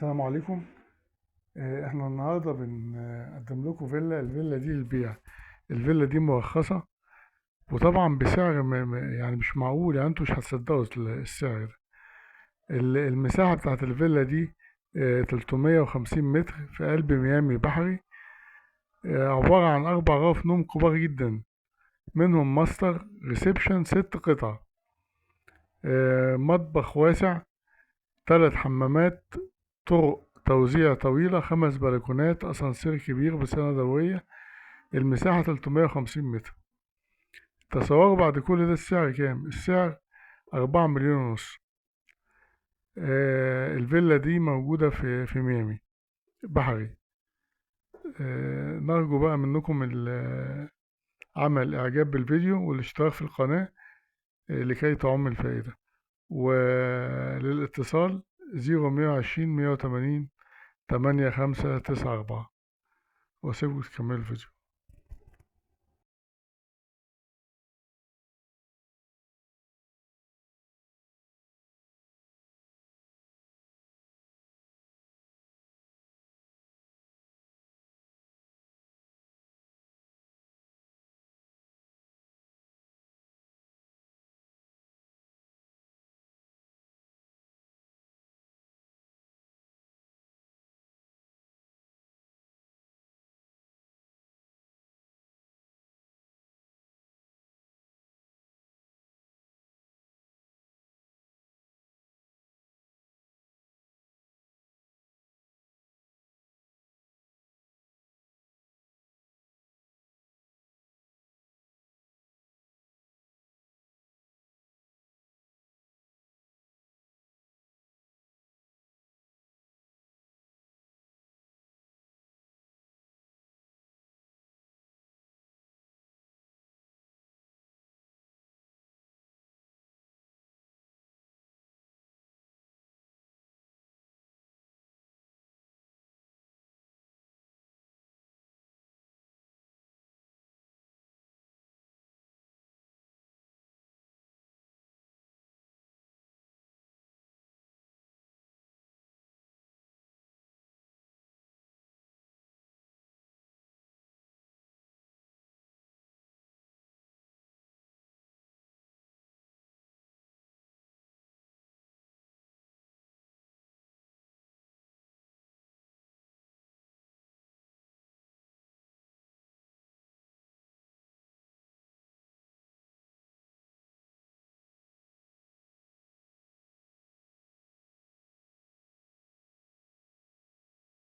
السلام عليكم. احنا النهارده بنقدم لكم الفيلا دي للبيع. الفيلا دي مرخصة، وطبعا بسعر يعني مش معقول، يعني انتوا مش هتصدقوا السعر ده. المساحة بتاعت الفيلا دي 350 متر في قلب ميامي بحري. عبارة عن 4 غرف نوم كبار جدا، منهم ماستر ريسبشن 6 قطع، مطبخ واسع، 3 حمامات، طرق توزيع طويلة، 5 بلكونات، أسانسير كبير بسنة دورية. المساحة 350 متر. تصوروا بعد كل ده السعر كام؟ السعر 4 مليون ونص. الفيلا دي موجودة في ميامي بحري. نرجو بقى منكم عمل إعجاب بالفيديو والاشتراك في القناة لكي تعم الفائدة. وللاتصال 0120 180 8594. واسيبكم تكملوا الفيديو.